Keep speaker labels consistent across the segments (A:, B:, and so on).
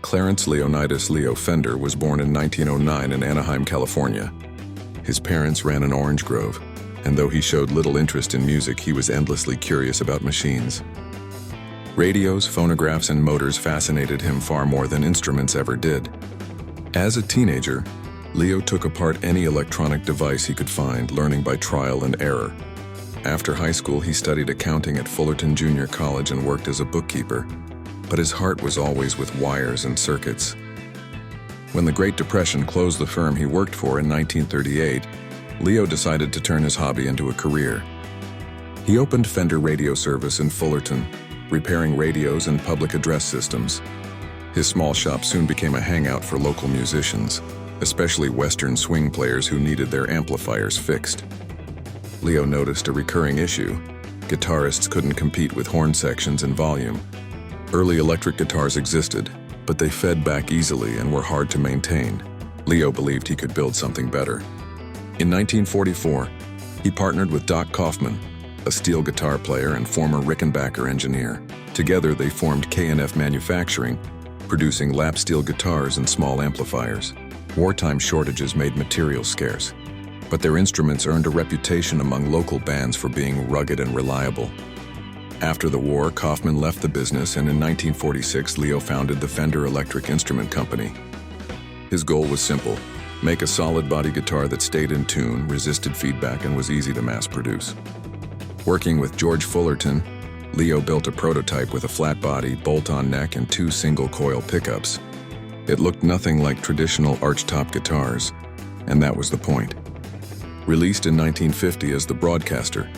A: Clarence Leonidas Leo Fender was born in 1909 in Anaheim, California. His parents ran an orange grove, and though he showed little interest in music, he was endlessly curious about machines. Radios, phonographs, and motors fascinated him far more than instruments ever did. As a teenager, Leo took apart any electronic device he could find, learning by trial and error. After high school, he studied accounting at Fullerton Junior College and worked as a bookkeeper, but his heart was always with wires and circuits. When the Great Depression closed the firm he worked for in 1938, Leo decided to turn his hobby into a career. He opened Fender Radio Service in Fullerton, repairing radios and public address systems. His small shop soon became a hangout for local musicians, especially Western swing players who needed their amplifiers fixed. Leo noticed a recurring issue. Guitarists couldn't compete with horn sections and volume. Early electric guitars existed, but they fed back easily and were hard to maintain. Leo believed he could build something better. In 1944, he partnered with Doc Kaufman, a steel guitar player and former Rickenbacker engineer. Together they formed K&F Manufacturing, producing lap steel guitars and small amplifiers. Wartime shortages made materials scarce, but their instruments earned a reputation among local bands for being rugged and reliable. After the war, Kaufman left the business, and in 1946 Leo founded the Fender Electric Instrument Company. His goal was simple: make a solid body guitar that stayed in tune, resisted feedback, and was easy to mass produce. Working with George Fullerton, Leo built a prototype with a flat body, bolt-on neck, and 2 single-coil pickups. It looked nothing like traditional arch-top guitars, and that was the point. Released in 1950 as the Broadcaster,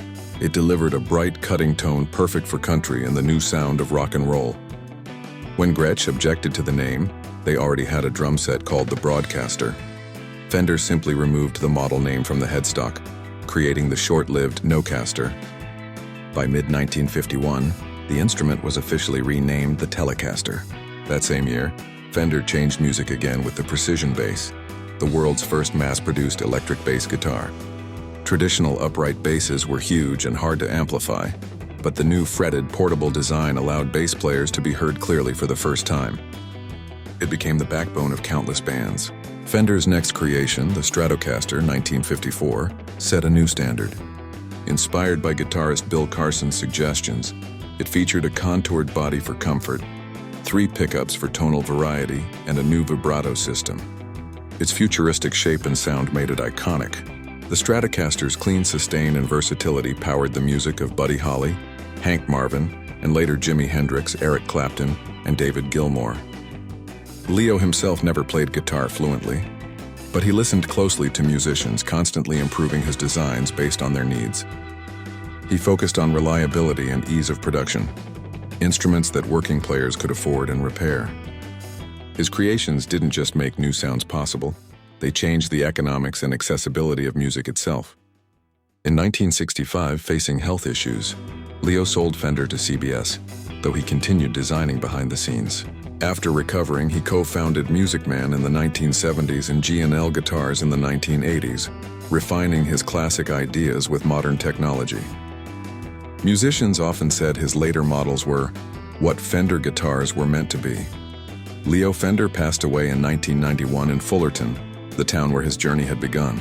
A: it delivered a bright, cutting tone perfect for country and the new sound of rock and roll. When Gretsch objected to the name, they already had a drum set called the Broadcaster. Fender simply removed the model name from the headstock, creating the short-lived Nocaster. By mid-1951, the instrument was officially renamed the Telecaster. That same year, Fender changed music again with the Precision Bass, the world's first mass-produced electric bass guitar. Traditional upright basses were huge and hard to amplify, but the new fretted, portable design allowed bass players to be heard clearly for the first time. It became the backbone of countless bands. Fender's next creation, the Stratocaster 1954, set a new standard. Inspired by guitarist Bill Carson's suggestions, it featured a contoured body for comfort, 3 pickups for tonal variety, and a new vibrato system. Its futuristic shape and sound made it iconic. The Stratocaster's clean sustain and versatility powered the music of Buddy Holly, Hank Marvin, and later Jimi Hendrix, Eric Clapton, and David Gilmour. Leo himself never played guitar fluently, but he listened closely to musicians, constantly improving his designs based on their needs. He focused on reliability and ease of production, instruments that working players could afford and repair. His creations didn't just make new sounds possible, they changed the economics and accessibility of music itself. In 1965, facing health issues, Leo sold Fender to CBS, though he continued designing behind the scenes. After recovering, he co-founded Music Man in the 1970s and G&L Guitars in the 1980s, refining his classic ideas with modern technology. Musicians often said his later models were what Fender guitars were meant to be. Leo Fender passed away in 1991 in Fullerton, the town where his journey had begun.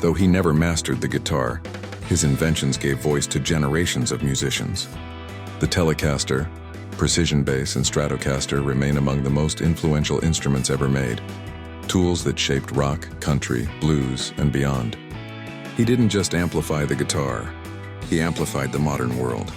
A: Though he never mastered the guitar, his inventions gave voice to generations of musicians. The Telecaster, Precision Bass, and Stratocaster remain among the most influential instruments ever made, tools that shaped rock, country, blues, and beyond. He didn't just amplify the guitar, he amplified the modern world.